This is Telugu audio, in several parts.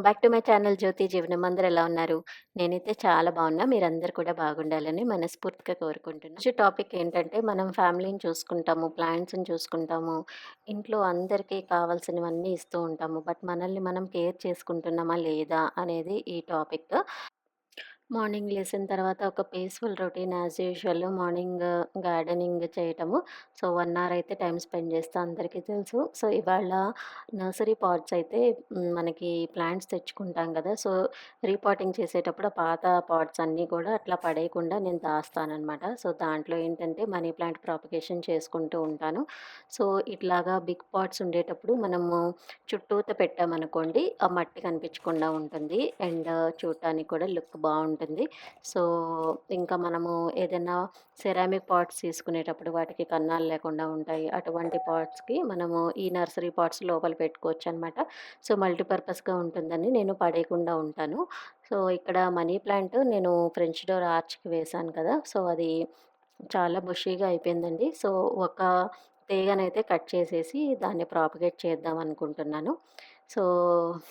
బ్యాక్ టు మై ఛానల్ 'జ్యోతి జీవనం'. అందరూ ఎలా ఉన్నారు? నేనైతే చాలా బాగున్నా. మీరందరూ కూడా బాగుండాలని మనస్ఫూర్తిగా కోరుకుంటున్నా. ఈరోజు టాపిక్ ఏంటంటే మనం ఫ్యామిలీని చూసుకుంటాము, ప్లాంట్స్‌ని చూసుకుంటాము. ఇంట్లో అందరికీ కావాల్సినవన్నీ ఇస్తూ ఉంటాము. బట్ మనల్ని మనం కేర్ చేసుకుంటున్నామా లేదా అనేది ఈ టాపిక్. మార్నింగ్ లేసిన తర్వాత ఒక peaceful routine as usual morning gardening చేయటము. సో, 1 అవర్ అయితే టైమ్ స్పెండ్ చేస్తా అందరికీ తెలుసు. సో, ఇవాళ నర్సరీ పాట్స్ అయితే మనకి ప్లాంట్స్ తెచ్చుకుంటాం కదా! సో, రీపాటింగ్ చేసేటప్పుడు ఆ పాత పాట్స్ అన్నీ కూడా అట్లా పడేయకుండా నేను దాస్తాననమాట. సో, దాంట్లో ఏంటంటే మనీ ప్లాంట్ ప్రాపగేషన్ చేసుకుంటూ ఉంటాను. సో, ఇట్లాగా బిగ్ పాట్స్ ఉండేటప్పుడు మనము చుట్టూత పెట్టామనుకోండి, ఆ మట్టి కనిపించకుండా ఉంటుంది. అండ్ చూడటానికి కూడా లుక్ బావుంటుంది. సో, ఇంకా మనము ఏదైనా సెరామిక్ పాట్స్ తీసుకునేటప్పుడు వాటికి కన్నాలు లేకుండా ఉంటాయి. అటువంటి పాట్స్‌కి మనము ఈ నర్సరీ పాట్స్ లోపల పెట్టుకోవచ్చనమాట. సో, మల్టీపర్పస్‌గా ఉంటుందని నేను పడేయకుండా ఉంటాను. సో, ఇక్కడ మనీ ప్లాంట్ నేను ఫ్రెంచ్ డోర్ ఆర్చ్‌కి వేశాను కదా! సో, అది చాలా బుషీగా అయిపోయిందండి. సో, ఒక తీగనైతే కట్ చేసేసి దాన్ని ప్రాపగేట్ చేద్దాం అనుకుంటున్నాను. సో,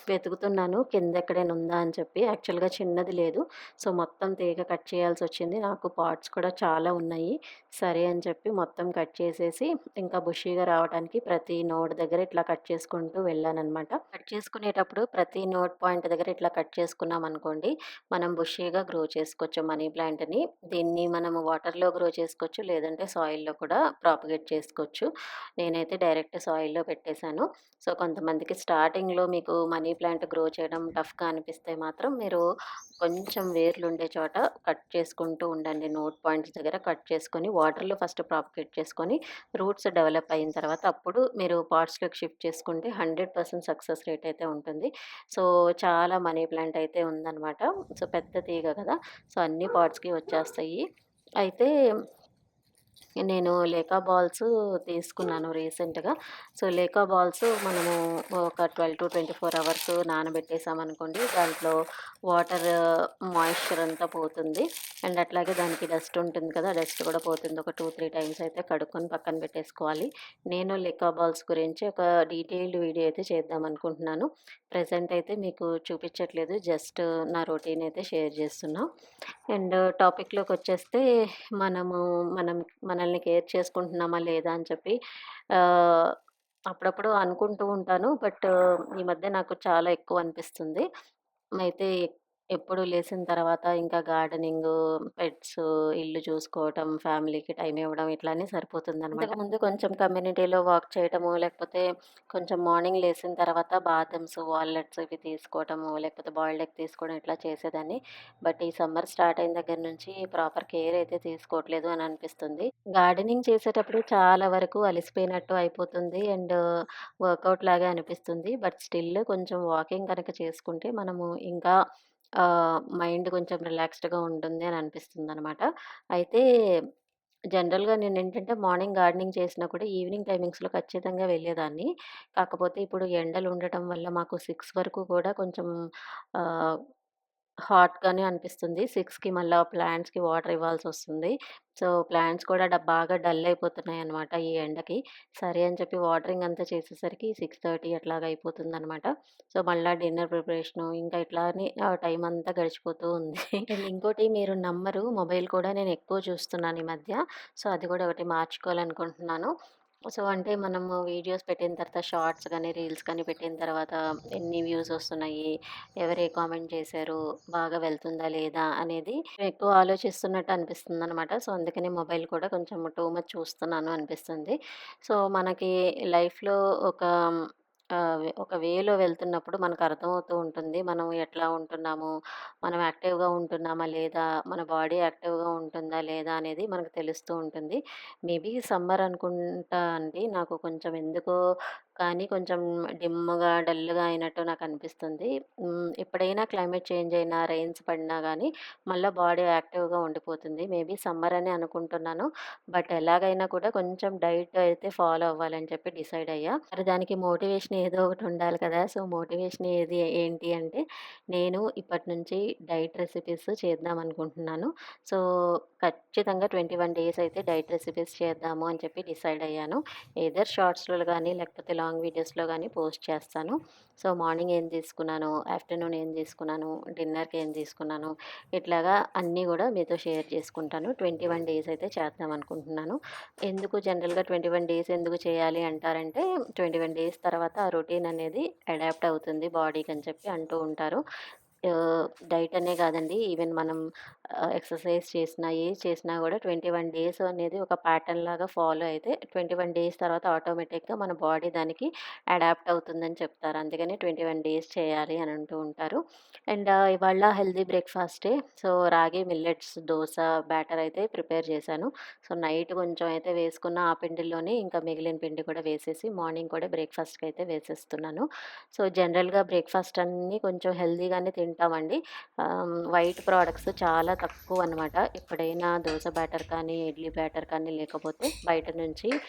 వెతుకుతున్నాను కిందెక్కడైనా ఉందా అని చెప్పి. యాక్చువల్‌గా చిన్నది లేదు. సో, మొత్తం తీగ కట్ చేయాల్సొచ్చింది. నాకు పాట్స్ కూడా చాలా ఉన్నాయి. సరే అని చెప్పి మొత్తం కట్ చేసేసి ఇంకా బుషీగా రావడానికి ప్రతి నోడ్ దగ్గర ఇట్లా కట్ చేసుకుంటూ వెళ్ళాననమాట. కట్ చేసుకునేటప్పుడు ప్రతి నోడ్ పాయింట్ దగ్గర ఇట్లా కట్ చేసుకున్నామనుకోండి, మనం బుషీగా గ్రో చేసుకోవచ్చు మనీ ప్లాంట్‌ని. దీన్ని మనము వాటర్‌లో గ్రో చేసుకోవచ్చు. లేదంటే సాయిల్‌లో కూడా ప్రాపగేట్ చేసుకోవచ్చు. నేనైతే డైరెక్ట్ సాయిల్‌లో పెట్టేశాను. సో, కొంతమందికి స్టార్టింగ్‌లో మీకు మనీ ప్లాంట్ గ్రో చేయడం టఫ్‌గా అనిపిస్తే మాత్రం మీరు కొంచెం వేర్లుండే చోట కట్ చేసుకుంటూ ఉండండి. నోడ్ పాయింట్స్ దగ్గర కట్ చేసుకొని వాటర్‌లో ఫస్ట్ ప్రాపగేట్ చేసుకొని రూట్స్ డెవలప్ అయిన తర్వాత అప్పుడు మీరు పాట్స్‌లోకి షిఫ్ట్ చేసుకుంటే 100% సక్సెస్ రేట్ అయితే ఉంటుంది. సో, చాలా మనీ ప్లాంట్ అయితే ఉందనమాట. సో, పెద్ద తీగ కదా! సో, అన్ని పాట్స్‌కి వచ్చేస్తాయి. అయితే నేను లేకా బాల్స్ తీసుకున్నాను రీసెంట్‌గా. సో, లేకా బాల్స్ మనము ఒక 12-24 అవర్స్ నానబెట్టేసామనుకోండి, దాంట్లో వాటర్ మాయిశ్చర్ అంతా పోతుంది. అండ్ అట్లాగే దానికి డస్ట్ ఉంటుంది కదా! డస్ట్ కూడా పోతుంది. ఒక 2, 3 టైమ్స్ అయితే కడుక్కొని పక్కన పెట్టేసుకోవాలి. నేను లేకా బాల్స్ గురించి ఒక డీటెయిల్డ్ వీడియో అయితే చేద్దామనుకుంటున్నాను. ప్రెజెంట్ అయితే మీకు చూపించట్లేదు. జస్ట్ నా రొటీన్ అయితే షేర్ చేస్తున్నా. అండ్ టాపిక్‌లోకొచ్చేస్తే మనము మనం మనల్ని కేర్ చేసుకుంటున్నామా లేదా అని చెప్పి ఆహ్, అప్పుడప్పుడు అనుకుంటూ ఉంటాను. బట్ ఈ మధ్య నాకు చాలా ఎక్కువ అనిపిస్తుంది. అయితే ఎప్పుడు లేసిన తర్వాత ఇంకా గార్డెనింగు, పెట్స్, ఇల్లు చూసుకోవటం, ఫ్యామిలీకి టైం ఇవ్వడం ఇట్లానే సరిపోతుందనమాట. ఇంతకుముందు కొంచెం కమ్యూనిటీలో వాక్ చేయటము, లేకపోతే కొంచెం మార్నింగ్ లేసిన తర్వాత బాదమ్స్, వాల్‌నట్స్ ఇవి తీసుకోవటము, లేకపోతే బాయిల్డ్ ఎగ్ తీసుకోవడం ఇట్లా చేసేదాన్ని. బట్ ఈ సమ్మర్ స్టార్ట్ అయిన దగ్గర నుంచి ప్రాపర్ కేర్ అయితే తీసుకోవట్లేదు అని అనిపిస్తుంది. గార్డెనింగ్ చేసేటప్పుడు చాలా వరకు అలిసిపోయినట్టు అయిపోతుంది. అండ్ వర్కౌట్ లాగా అనిపిస్తుంది. బట్ స్టిల్ కొంచెం వాకింగ్ గనక చేసుకుంటే మనము ఇంకా మైండ్ కొంచెం రిలాక్స్డ్‌గా ఉంటుంది అని అనిపిస్తుందనమాట. అయితే జనరల్‌గా నేనేంటంటే మార్నింగ్ గార్డెనింగ్ చేసినా కూడా ఈవినింగ్ టైమింగ్స్‌లో ఖచ్చితంగా వెళ్ళేదాన్ని. కాకపోతే ఇప్పుడు ఎండలు ఉండటం వల్ల మాకు 6 వరకు కూడా కొంచెం ఆహ్, హాట్‌గానే అనిపిస్తుంది. 6కి మళ్ళా ప్లాంట్స్‌కి వాటర్ ఇవ్వాల్సొస్తుంది. సో, ప్లాంట్స్ కూడా బాగా డల్ అయిపోతున్నాయన్నమాట ఈ ఎండకి. సరే అని చెప్పి వాటరింగ్ అంతా చేసేసరికి 6:30 అట్లాగా అయిపోతుందనమాట. సో, మళ్ళా డిన్నర్ ప్రిపరేషను ఇంకా ఇట్లానే టైం అంతా గడిచిపోతూ ఉంది. అండ్ ఇంకోటి మీరు నమ్మరు, మొబైల్ కూడా నేను ఎక్కువ చూస్తున్నాను ఈ మధ్య. సో, అది కూడా ఒకటి మార్చుకోవాలనుకుంటున్నాను. సో, అంటే మనము వీడియోస్ పెట్టిన తర్వాత షార్ట్స్ గానీ, రీల్స్ కానీ పెట్టిన తర్వాత ఎన్ని వ్యూస్ వస్తున్నాయి, ఎవరు ఏ కామెంట్ చేశారు, బాగా వెళ్తుందా లేదా అనేది ఎక్కువ ఆలోచిస్తున్నట్టు అనిపిస్తుందనమాట. సో, అందుకని మొబైల్ కూడా కొంచెం టూ మచ్ చూస్తున్నాను అనిపిస్తుంది. సో, మనకి లైఫ్‌లో ఒక ఒక వేలో వెళ్తున్నప్పుడు మనకు అర్థమవుతూ ఉంటుంది. మనం ఎట్లా ఉంటున్నాము, మనం యాక్టివ్‌గా ఉంటున్నామా లేదా, మన బాడీ యాక్టివ్‌గా ఉంటుందా లేదా అనేది మనకు తెలుస్తూ ఉంటుంది. మేబీ సమ్మర్ అనుకుంటా అండి. నాకు కొంచెం ఎందుకో కానీ కొంచెం డిమ్‌గా, డల్‌గా అయినట్టు నాకనిపిస్తుంది. ఎప్పుడైనా క్లైమేట్ చేంజ్ అయినా, రెయిన్స్ పడినా గానీ, మళ్ళా బాడీ యాక్టివ్‌గా ఉండిపోతుంది. మేబీ సమ్మర్ అనే అనుకుంటున్నాను. బట్ ఎలాగైనా కూడా కొంచెం డైట్ అయితే ఫాలో అవ్వాలని చెప్పి డిసైడ్ అయ్యా. మరి దానికి మోటివేషన్ ఏదో ఒకటి ఉండాలి కదా! సో, మోటివేషన్ ఏంటి అంటే, నేను ఇప్పటి నుంచి డైట్ రెసిపీస్ చేద్దామనుకుంటున్నాను. సో, ఖచ్చితంగా 21 డేస్ అయితే డైట్ రెసిపీస్ చేద్దాము అని చెప్పి డిసైడ్ అయ్యాను. ఎయిదర్ షార్ట్స్‌లో గానీ, లేకపోతే లాంగ్ వీడియోస్‌లో గానీ పోస్ట్ చేస్తాను. సో, మార్నింగ్ ఏం తీసుకున్నాను, ఆఫ్టర్‌నూన్ ఏం తీసుకున్నాను, డిన్నర్‌కి ఏం తీసుకున్నాను, ఇట్లాగా అన్నీ గూడా మీతో షేర్ చేసుకుంటాను. 21 డేస్ అయితే చేద్దామనుకుంటున్నాను. ఎందుకు జనరల్‌గా 21 డేస్ ఎందుకు చేయాలి అంటారంటే, 21 డేస్ తర్వాత ఆ రొటీన్ అనేది అడాప్ట్ అవుతుంది బాడీకని చెప్పి అంటూ ఉంటారు. డైట్ అనే కాదండి. ఈవెన్ మనం ఎక్సర్సైజ్ చేసినా, ఏది చేసినా గూడా 21 డేస్ అనేది ఒక ప్యాటర్న్ లాగా ఫాలో అయితే 21 డేస్ తర్వాత ఆటోమేటిక్‌గా మన బాడీ దానికి అడాప్ట్ అవుతుందని చెప్తారు. అందుకని 21 డేస్ చేయాలి అని అంటూ ఉంటారు. అండ్ ఇవాళ హెల్తీ బ్రేక్‌ఫాస్టే. సో, రాగి మిల్లెట్స్ దోస బ్యాటర్ అయితే ప్రిపేర్ చేశాను. సో, నైట్ కొంచెం అయితే వేసుకున్న ఆ పిండిలోనే ఇంకా మిగిలిన పిండి కూడా వేసేసి మార్నింగ్ కూడా బ్రేక్‌ఫాస్ట్‌కైతే వేసేస్తున్నాను. సో, జనరల్‌గా బ్రేక్‌ఫాస్ట్ అన్నీ కొంచెం హెల్తీగానే తింటామండి. వైట్ ప్రొడక్ట్స్ చాలా తక్కువనమాట. ఎప్పుడైనా దోస బ్యాటర్ కానీ, ఇడ్లీ బ్యాటర్ కానీ లేకపోతే బయట నుంచి రూ.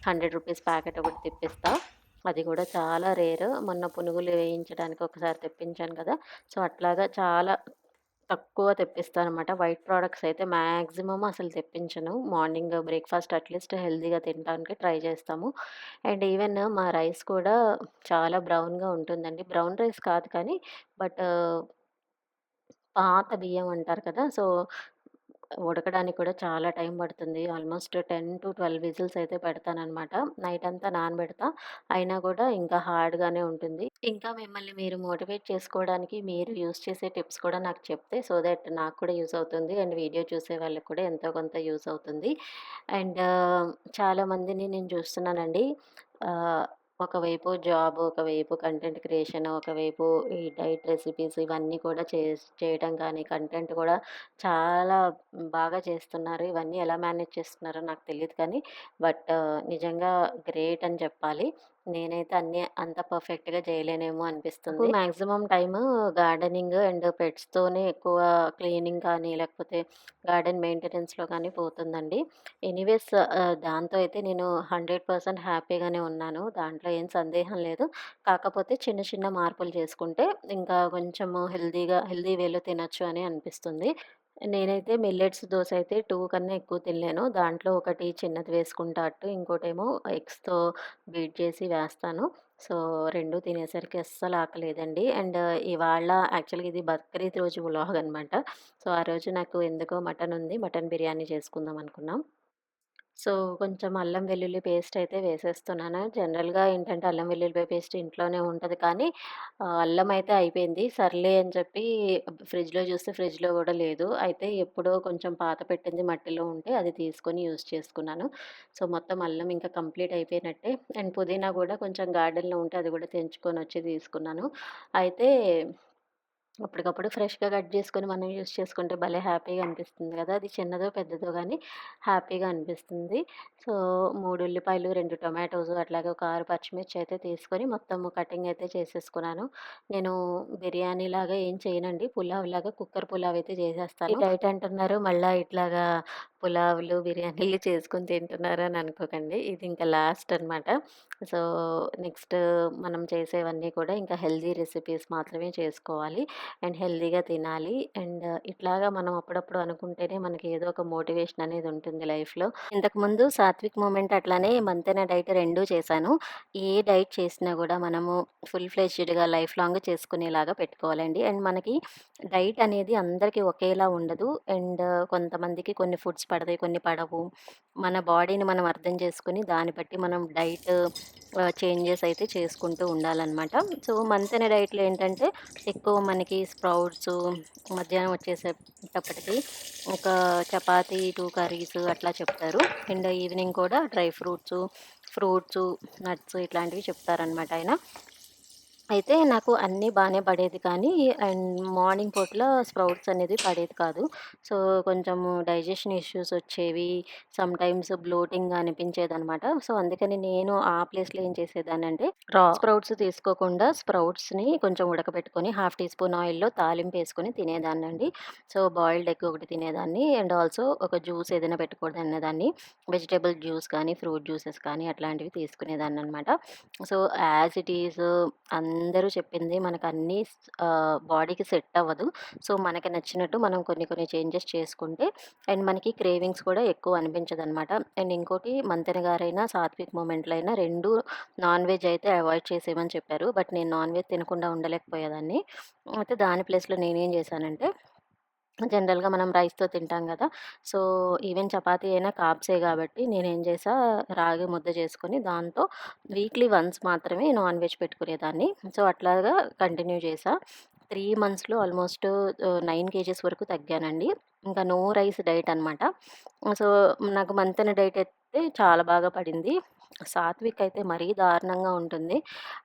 100 ప్యాకెట్ ఒకటి తెప్పిస్తా. అది కూడా చాలా రేర్. మొన్న పునుగులు వేయించడానికి ఒకసారి తెప్పించాను కదా! సో, అట్లాగా చాలా తక్కువ తెప్పిస్తాననమాట. వైట్ ప్రొడక్ట్స్ అయితే మాక్సిమం అసలు తెప్పించను. మార్నింగ్ బ్రేక్‌ఫాస్ట్ అట్‌లీస్ట్ హెల్తీగా తినడానికి ట్రై చేస్తాము. అండ్ ఈవెన్ మా రైస్ కూడా చాలా బ్రౌన్‌గా ఉంటుందండి. బ్రౌన్ రైస్ కాదు కానీ బట్ పాత బియ్యం అంటారు కదా! సో, ఉడకడానికి కూడా చాలా టైం పడుతుంది. ఆల్మోస్ట్ 10-12 విజిల్స్ అయితే పెడతాననమాట. నైట్ అంతా నానబెడతా. అయినా కూడా ఇంకా హార్డ్‌గానే ఉంటుంది. ఇంకా మిమ్మల్ని మీరు మోటివేట్ చేసుకోవడానికి మీరు యూజ్ చేసే టిప్స్ కూడా నాకు చెప్తే సో దట్ నాకు కూడా యూజ్ అవుతుంది. అండ్ వీడియో చూసే వాళ్ళకి కూడా ఎంతో కొంత యూజ్ అవుతుంది. అండ్ చాలామందిని నేను చూస్తున్నానండి. ఆహ్, ఒకవైపు జాబ్, ఒకవైపు కంటెంట్ క్రియేషన్, ఒకవైపు ఈ డైట్ రెసిపీస్ ఇవన్నీ కూడా చేయటం కానీ, కంటెంట్ కూడా చాలా బాగా చేస్తున్నారు. ఇవన్నీ ఎలా మేనేజ్ చేస్తున్నారో నాకు తెలీదు కానీ బట్ నిజంగా గ్రేట్ అని చెప్పాలి. నేనైతే అన్నీ అంత పర్ఫెక్ట్‌గా చేయలేనేమో అనిపిస్తుంది. నాకు మాక్సిమం టైము గార్డెనింగ్ అండ్ పెట్స్‌తోనే ఎక్కువ క్లీనింగ్ కానీ, లేకపోతే గార్డెన్ మెయింటెనెన్స్‌లో కానీ పోతుందండి. ఎనీవేస్ దాంతో అయితే నేను 100% హ్యాపీగానే ఉన్నాను. దాంట్లో ఏం సందేహం లేదు. కాకపోతే చిన్న చిన్న మార్పులు చేసుకుంటే ఇంకా కొంచెము హెల్తీ వేలో తినొచ్చు అని అనిపిస్తుంది. నేనైతే మిల్లెట్స్ దోస అయితే 2 కన్నా ఎక్కువ తినలేను. దాంట్లో ఒకటి చిన్నది వేసుకుంటా అట్టు, ఇంకోటేమో ఎగ్స్‌తో బీట్ చేసి వేస్తాను. సో, 2 తినేసరికి అస్సలు ఆకలేదండి. అండ్ ఇవాళ యాక్చువల్‌గా ఇది బక్రీద్ రోజు వ్లాగ్ అనమాట. సో, ఆ రోజు నాకు ఎందుకో మటన్ ఉంది. మటన్ బిర్యానీ చేసుకుందాం అనుకున్నాం. సో, కొంచెం అల్లం వెల్లుల్లి పేస్ట్ అయితే వేసేస్తున్నాను. జనరల్‌గా ఏంటంటే అల్లం వెల్లుల్లిపాయ పేస్ట్ ఇంట్లోనే ఉంటది కానీ అల్లం అయితే అయిపోయింది. సర్లే అని చెప్పి ఫ్రిడ్జ్‌లో చూస్తే ఫ్రిడ్జ్‌లో గూడా లేదు. అయితే ఎప్పుడో కొంచెం పాత పెట్టింది మట్టిలో ఉంటే అది తీసుకొని యూజ్ చేసుకున్నాను. సో, మొత్తం అల్లం ఇంకా కంప్లీట్ అయిపోయినట్టే. అండ్ పుదీనా గూడా కొంచెం గార్డెన్‌లో ఉంటే అది గూడా తెంచుకొనొచ్చి తీసుకున్నాను. అయితే అప్పటికప్పుడు ఫ్రెష్‌గా కట్ చేసుకొని మనం యూజ్ చేసుకుంటే భలే హ్యాపీగా అనిపిస్తుంది గదా! అది చిన్నదో, పెద్దదో గానీ హ్యాపీగా అనిపిస్తుంది. సో, 3 ఉల్లిపాయలు, 2 టొమాటోస్ అట్లాగే ఒక 6 పచ్చిమిర్చి అయితే తీసుకొని మొత్తము కటింగ్ అయితే చేసేసుకున్నాను. నేను బిర్యానీలాగా ఏం చేయనండి. పులావ్‌లాగా కుక్కర్ పులావ్ అయితే చేసేస్తాను. ఈ డైట్ అంటున్నారు మళ్ళా ఇట్లాగా పులావులు, బిర్యానీలు చేసుకొని తింటున్నారని అనుకోకండి. ఇది ఇంకా లాస్ట్ అనమాట. సో, నెక్స్ట్ మనం చేసేవన్నీ కూడా ఇంకా హెల్తీ రెసిపీస్ మాత్రమే చేసుకోవాలి. అండ్ హెల్తీగా తినాలి. అండ్ ఇట్లాగా మనం అప్పుడప్పుడు అనుకుంటేనే మనకి ఏదో ఒక మోటివేషన్ అనేది ఉంటుంది లైఫ్‌లో. ఇంతకుముందు సాత్విక్ మూమెంట్ అట్లానే మంతెన డైట్ 2 చేశాను. ఏ డైట్ చేసినా గూడా మనము ఫుల్ ఫ్లెడ్జ్డ్‌గా లైఫ్ లాంగ్ చేసుకునేలాగా పెట్టుకోవాలండి. అండ్ మనకి డైట్ అనేది అందరికీ ఒకేలా ఉండదు. అండ్ కొంతమందికి కొన్ని ఫుడ్స్ పడతాయి, కొన్ని పడవు. మన బాడీని మనం అర్థం చేసుకొని దాన్ని బట్టి మనం డైట్ చేంజెస్ అయితే చేసుకుంటూ ఉండాలనమాట. సో, మంతెన డైట్‌లో ఏంటంటే ఎక్కువ మనకి స్ప్రౌట్సు మధ్యాహ్నం వచ్చేసేటప్పటికి ఒక చపాతీ, 2 కర్రీస్ అట్లా చెప్తారు. అండ్ ఈవినింగ్ కూడా డ్రై ఫ్రూట్సు, నట్స్ ఇట్లాంటివి చెప్తారనమాట ఆయన. అయితే నాకు అన్నీ బానే పడేది కానీ అండ్ మార్నింగ్ పూటల స్ప్రౌట్స్ అనేది పడేది కాదు. సో, కొంచెము డైజెషన్ ఇష్యూస్ వచ్చేవి. సమ్‌టైమ్స్ బ్లోటింగ్‌గా అనిపించేదనమాట. సో, అందుకని నేను ఆ ప్లేస్‌లో ఏం చేసేదాన్నంటే స్ప్రౌట్స్ తీసుకోకుండా స్ప్రౌట్స్‌ని కొంచెం ఉడకబెట్టుకొని హాఫ్ టీ స్పూన్ ఆయిల్‌లో తాలింపేసుకొని తినేదాన్నండి. సో, బాయిల్డ్ ఎగ్ ఒకటి తినేదాన్ని. అండ్ ఆల్సో ఒక జ్యూస్ ఏదైనా పెట్టుకునేదాన్ని. వెజిటబుల్ జ్యూస్ కానీ, ఫ్రూట్ జ్యూసెస్ కానీ అట్లాంటివి తీసుకునేదాన్ననమాట. సో, యాజ్ ఇట్ ఈజ్ అందరూ చెప్పింది మనకన్నీ బాడీకి సెట్ అవ్వదు. సో, మనకి నచ్చినట్టు మనం కొన్ని కొన్ని చేంజెస్ చేసుకుంటే అండ్ మనకి క్రేవింగ్స్ కూడా ఎక్కువ అనిపించదనమాట. అండ్ ఇంకోటి మంతెన గారైనా, సాత్విక్ మూమెంట్‌లో అయినా 2 నాన్ వెజ్ అయితే అవాయిడ్ చేసేయమని చెప్పారు. బట్ నేను నాన్ వెజ్ తినకుండా ఉండలేకపోయేదాన్ని. అయితే దాని ప్లేస్‌లో నేనేం చేశానంటే జనరల్‌గా మనం రైస్‌తో తింటాం గదా! సో, ఈవెన్ చపాతీ అయినా కార్బ్సే గాబట్టి నేనేం చేశా, రాగి ముద్ద చేసుకొని దాంతో వీక్లీ వన్స్ మాత్రమే నాన్ వెజ్ పెట్టుకునేదాన్ని. సో, అట్లాగా కంటిన్యూ చేశా. 3 మంత్స్‌లో ఆల్మోస్ట్ 9 కేజెస్ వరకు తగ్గానండి. ఇంకా నో రైస్ డైట్ అనమాట. సో, నాకు మంతెన డైట్ అయితే చాలా బాగా పడింది. సాత్విక్ అయితే మరీ దారుణంగా ఉంటుంది.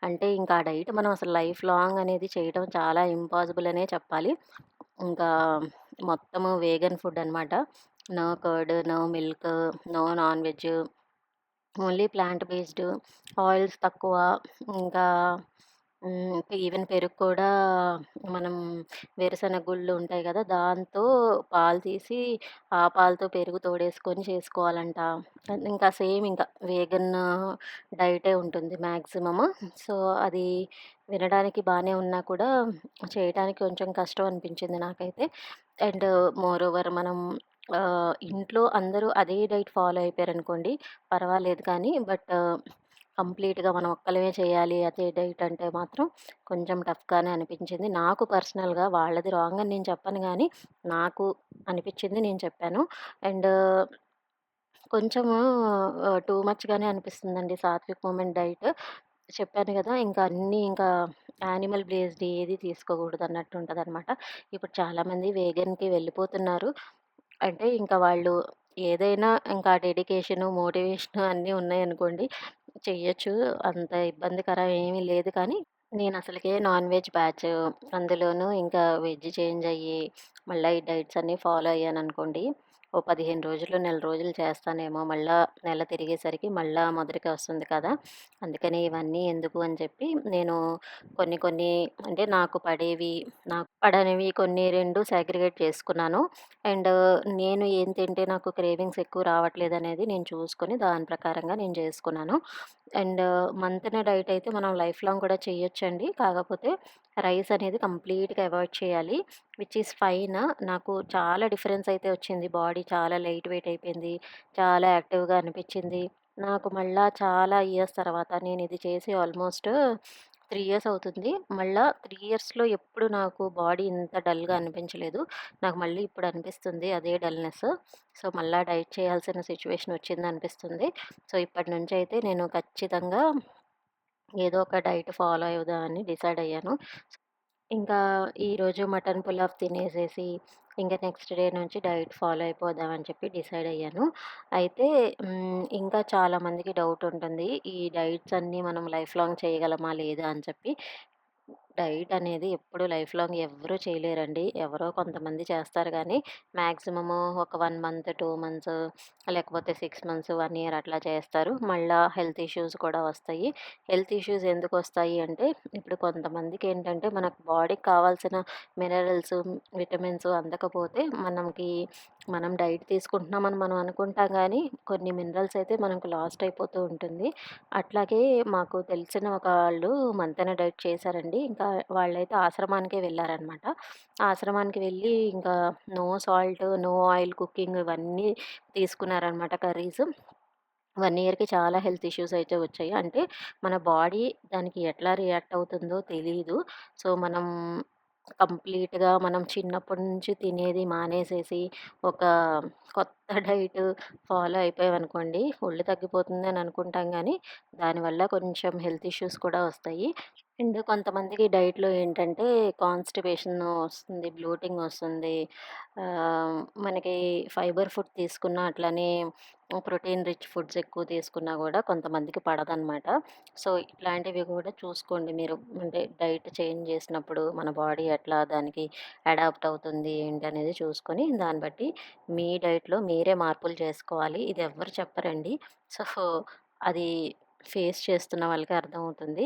అంటే ఇంకా ఆ డైట్ మనం అసలు లైఫ్ లాంగ్ అనేది చేయడం చాలా ఇంపాసిబుల్ అనే చెప్పాలి. ఇంకా మొత్తము వేగన్ ఫుడ్ అనమాట. No curd, no milk, no non veg. Only plant based. Oils తక్కువ. ఇంకా ఈవెన్ పెరుగు కూడా మనం వేరుశనగ గుళ్ళు ఉంటాయి గదా! దాంతో పాలు తీసి, ఆ పాలతో పెరుగు తోడేసుకొని చేసుకోవాలంట. ఇంకా సేమ్ ఇంకా వేగన్ డైటే ఉంటుంది మాక్సిమము. సో, అది వినడానికి బానే ఉన్నా కూడా చేయటానికి కొంచెం కష్టం అనిపించింది నాకైతే. అండ్ మోరోవర్ మనం ఇంట్లో అందరూ అదే డైట్ ఫాలో అయిపోయారనుకోండి పర్వాలేదు కానీ, బట్ కంప్లీట్‌గా మనం ఒక్కళ్ళమే చేయాలి అదే డైట్ అంటే మాత్రం కొంచెం టఫ్‌గానే అనిపించింది. నాకు పర్సనల్‌గా వాళ్ళది రాంగ్ అని నేను చెప్పను గానీ, నాకు అనిపిచ్చింది నేను చెప్పాను. అండ్ కొంచెము టూ మచ్‌గానే అనిపిస్తుందండి సాత్విక్ మూమెంట్ డైట్. చెప్పాను గదా! ఇంకా అన్నీ ఇంకా యానిమల్ బేస్డ్ ఏది తీసుకోకూడదన్నట్టు ఉంటదనమాట. ఇప్పుడు చాలామంది వేగన్‌కి వెళ్ళిపోతున్నారు. అంటే ఇంకా వాళ్ళు ఏదైనా ఇంకా డెడికేషను, మోటివేషను అన్నీ ఉన్నాయనుకోండి చెయ్యొచ్చు. అంత ఇబ్బందికరం ఏమీ లేదు కానీ, నేనసలకే నాన్ వెజ్ బ్యాచ్. అందులోనూ ఇంకా వెజ్ చేంజ్ అయ్యి, మళ్ళా ఈ డైట్స్ అన్నీ ఫాలో అయ్యాననుకోండి, ఓ 15 రోజులు, నెల రోజులు చేస్తానేమో. మళ్ళా నెల తిరిగేసరికి మళ్ళా మొదటికే వస్తుంది కదా! అందుకని ఇవన్నీ ఎందుకు అని చెప్పి నేను కొన్ని కొన్ని అంటే నాకు పడేవి, నాకు పడనివి కొన్ని 2 సాగ్రిగేట్ చేసుకున్నాను. అండ్ నేను ఏం తింటే నాకు క్రేవింగ్స్ ఎక్కువ రావట్లేదనేది నేను చూసుకొని దాని ప్రకారంగా నేను చేసుకున్నాను. అండ్ మంతెన డైట్ అయితే మనం లైఫ్ లాంగ్ కూడా చేయొచ్చండి. కాకపోతే రైస్ అనేది కంప్లీట్‌గా అవాయిడ్ చేయాలి. Which is fine. నాకు చాలా డిఫరెన్స్ అయితే వచ్చింది. బాడీ చాలా లైట్ వెయిట్ అయిపోయింది. చాలా యాక్టివ్‌గా అనిపిచ్చింది. నాకు మళ్ళా చాలా ఇయర్స్ తర్వాత నేనిది చేసి ఆల్మోస్ట్ 3 ఇయర్స్ అవుతుంది. మళ్ళా 3 ఇయర్స్‌లో ఎప్పుడు నాకు బాడీ ఇంత డల్‌గా అనిపించలేదు. నాకు మళ్ళీ ఇప్పుడు అనిపిస్తుంది అదే డల్‌నెస్. సో, మళ్ళా డైట్ చేయాల్సిన సిట్యుయేషన్ వచ్చిందనిపిస్తుంది. సో, ఇప్పటి నుంచయితే నేను ఖచ్చితంగా ఏదో ఒక డైట్ ఫాలో అవుదామని డిసైడ్ అయ్యాను. ఇంకా ఈరోజు మటన్ పులావ్ తినేసేసి, ఇంక నెక్స్ట్ డే నుంచి డైట్ ఫాలో అయిపోదామని చెప్పి డిసైడ్ అయ్యాను. అయితే ఇంకా చాలామందికి డౌట్ ఉంటుంది. ఈ డైట్స్ అన్నీ మనం లైఫ్ లాంగ్ చేయగలమా? లేదా? అని చెప్పి. డైట్ అనేది ఎప్పుడు లైఫ్ లాంగ్ ఎవ్వరూ చేయలేరండి. ఎవరో కొంతమంది చేస్తారు గానీ, మాక్సిమము ఒక 1 మంత్, 2 మంత్స్ లేకపోతే 6 మంత్స్, 1 ఇయర్ అట్లా చేస్తారు. మళ్ళా హెల్త్ ఇష్యూస్ కూడా వస్తాయి. హెల్త్ ఇష్యూస్ ఎందుకొస్తాయి అంటే, ఇప్పుడు కొంతమందికేంటంటే మనకు బాడీకి కావాల్సిన మినరల్స్, విటమిన్స్ అందకపోతే మనం డైట్ తీసుకుంటున్నామని మనం అనుకుంటాం గానీ, కొన్ని మినరల్స్ అయితే మనకు లాస్ట్ అయిపోతూ ఉంటుంది. అట్లాగే మాకు తెలిసిన ఒకళ్ళు మంతెన డైట్ చేశారండి. ఇంకా వాళ్ళైతే ఆశ్రమానికే వెళ్లారనమాట. ఆశ్రమానికి వెళ్ళి ఇంకా no salt, no oil cooking ఇవన్నీ తీసుకున్నారనమాట కర్రీస్. 1 ఇయర్‌కి చాలా హెల్త్ ఇష్యూస్ అయితే వచ్చాయి. అంటే మన బాడీ దానికి ఎట్లా రియాక్ట్ అవుతుందో తెలీదు. సో, మనం చిన్నప్పటి నుంచి తినేది మానేసేసి ఒక కొత్త డైట్ ఫాలో అయిపోయామనుకోండి, ఒళ్ళు తగ్గిపోతుంది అని అనుకుంటాం గానీ, దానివల్ల కొంచెం హెల్త్ ఇష్యూస్ కూడా వస్తాయి. అండ్ కొంతమందికి డైట్‌లో ఏంటంటే కాన్‌స్టిపేషన్ వస్తుంది, బ్లోటింగ్ వస్తుంది. మనకి ఫైబర్ ఫుడ్ తీసుకున్న అట్లనే ప్రోటీన్ రిచ్ ఫుడ్స్ ఎక్కువ తీసుకున్నా గూడా కొంతమందికి పడదనమాట. సో, ఇట్లాంటివి గూడా చూసుకోండి మీరు. అంటే డైట్ చేంజ్ చేసినప్పుడు మన బాడీ ఎట్లా దానికి అడాప్ట్ అవుతుంది ఏంటనేది చూసుకొని, దాన్ని బట్టి మీ డైట్‌లో మీరే మార్పులు చేసుకోవాలి. ఇది ఎవ్వరు చెప్పరండి. సో, అది ఫేస్ చేస్తున్న వాళ్ళకే అర్థమవుతుంది.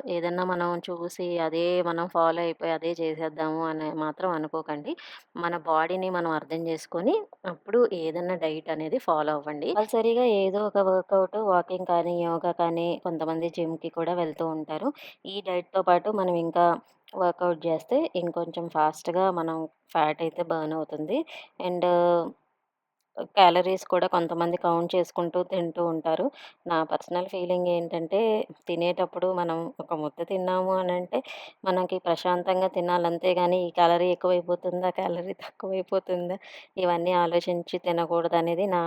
ఏదన్నా మనం చూసి అదే మనం ఫాలో అయిపోయి అదే చేసేద్దాము అని మాత్రం అనుకోకండి. మన బాడీని మనం అర్థం చేసుకొని అప్పుడు ఏదన్నా డైట్ అనేది ఫాలో అవ్వండి. కంపల్సరీగా ఏదో ఒక వర్కౌట్ వాకింగ్ కానీ, యోగా కానీ కొంతమంది జిమ్‌కి కూడా వెళ్తూ ఉంటారు. ఈ డైట్‌తో పాటు మనం ఇంకా వర్కౌట్ చేస్తే ఇంకొంచెం ఫాస్ట్‌గా మనం ఫ్యాట్ అయితే బర్న్ అవుతుంది. అండ్ క్యాలరీస్ కూడా కొంతమంది కౌంట్ చేసుకుంటూ తింటూ ఉంటారు. నా పర్సనల్ ఫీలింగ్ ఏంటంటే, తినేటప్పుడు మనం ఒక ముద్ద తిన్నాము అనంటే, మనకి ప్రశాంతంగా తినాలి. అంతేగాని ఈ క్యాలరీ ఎక్కువైపోతుందా? క్యాలరీ తక్కువైపోతుందా? ఇవన్నీ ఆలోచించి తినకూడదనేది నా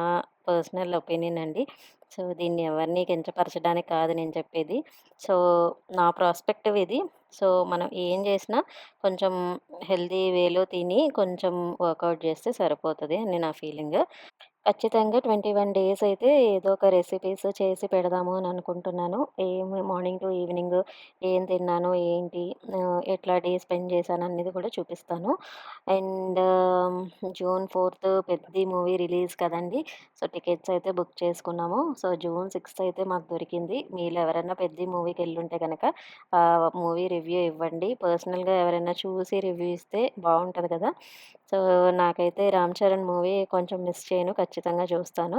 పర్సనల్ ఒపీనియన్ అండి. సో, దీన్ని ఎవరిని కించపరచడానికి కాదు నేను చెప్పేది. సో, నా ప్రాస్పెక్టివ్ ఇది. సో, మనం ఏం చేసినా కొంచెం హెల్తీ వేలో తిని, కొంచెం వర్కౌట్ చేస్తే సరిపోతది అని నా ఫీలింగ్. ఖచ్చితంగా 21 డేస్ అయితే ఏదో ఒక రెసిపీస్ చేసి పెడదాము అని అనుకుంటున్నాను. మార్నింగ్ టు ఈవినింగ్ ఏం తిన్నాను, ఏంటి, ఎట్లా డే స్పెండ్ చేశాననేది కూడా చూపిస్తాను. And June 4 'Peddi' movie release కదండీ! సో, టికెట్స్ అయితే బుక్ చేసుకున్నాము. సో, జూన్ 6 అయితే మాకు దొరికింది. మీలో ఎవరైనా 'పెద్ది' మూవీకెళ్ళుంటే గనక మూవీ రివ్యూ ఇవ్వండి. పర్సనల్‌గా ఎవరైనా చూసి రివ్యూ ఇస్తే బావుంటది కదా! సో, నాకైతే 'రామ్ చరణ్' మూవీ కొంచెం మిస్ చేయను. ఖచ్చితంగా చూస్తాను.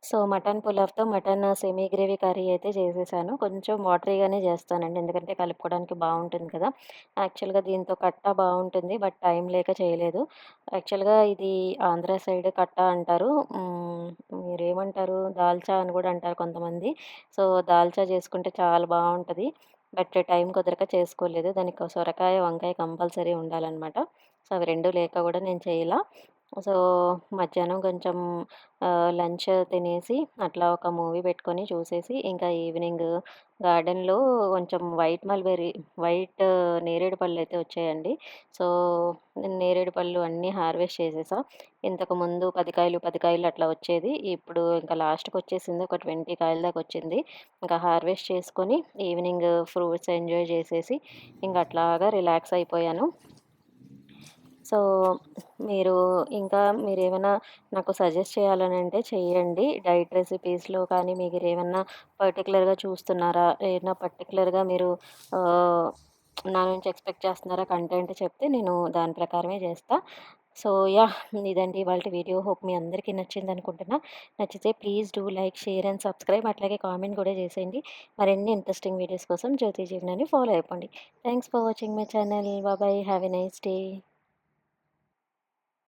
సో, మటన్ పులావ్‌తో మటన్ సెమీ గ్రేవీ కర్రీ అయితే చేసేసాను. కొంచెం వాటరీగానే చేస్తానండి. ఎందుకంటే కలుపుకోవడానికి బావుంటుంది కదా! యాక్చువల్‌గా దీంతో కట్టా బావుంటుంది. బట్ టైం లేక చేయలేదు. యాక్చువల్‌గా ఇది ఆంధ్ర సైడ్ కట్టా అంటారు. మీరేమంటారు? దాల్చా అని కూడా అంటారు కొంతమంది. సో, దాల్చా చేసుకుంటే చాలా బావుంటది. బట్ టైం కుదరక చేసుకోలేదు. దానికి సొరకాయ, వంకాయ కంపల్సరీ ఉండాలనమాట. సో, అవి 2 లేక కూడా నేను చేయలా. సో, మధ్యాహ్నం కొంచెం లంచ్ తినేసి అట్లా ఒక మూవీ పెట్టుకొని చూసేసి, ఇంకా ఈవినింగ్ గార్డెన్‌లో కొంచెం వైట్ నేరేడు పళ్ళైతే వచ్చాయండి. సో, నేను నేరేడు పళ్ళు అన్నీ హార్వెస్ట్ చేసేసా. ఇంతకుముందు 10 కాయలు, 10 కాయలు అట్లా వచ్చేది. ఇప్పుడు ఇంకా లాస్ట్‌కొచ్చేసింది. ఒక 20 కాయల దాకొచ్చింది. ఇంకా హార్వెస్ట్ చేసుకొని ఈవినింగ్ ఫ్రూట్స్ ఎంజాయ్ చేసేసి ఇంక అట్లాగా రిలాక్స్ అయిపోయాను. సో, మీరు ఇంకా మీరేమైనా నాకు సజెస్ట్ చేయాలనంటే చెయ్యండి. డైట్ రెసిపీస్‌లో కానీ మీరేమన్నా పర్టిక్యులర్‌గా చూస్తున్నారా? ఏదైనా పర్టిక్యులర్‌గా మీరు ఆహ్, నా నుంచి ఎక్స్‌పెక్ట్ చేస్తున్నారా కంటెంట్ చెప్తే నేను దాని ప్రకారమే చేస్తా. So, yeah! ఇదండి ఇవాల్టి వీడియో. హోప్ మీ అందరికీ నచ్చిందనుకుంటున్నా. నచ్చితే please do like, share and subscribe. అట్లాగే కామెంట్ కూడా చేసేయండి. మరిన్ని ఇంట్రెస్టింగ్ వీడియోస్ కోసం జ్యోతి జీవనాన్ని ఫాలో అయిపోండి. Thanks for watching my channel. Bye bye. Have a nice day.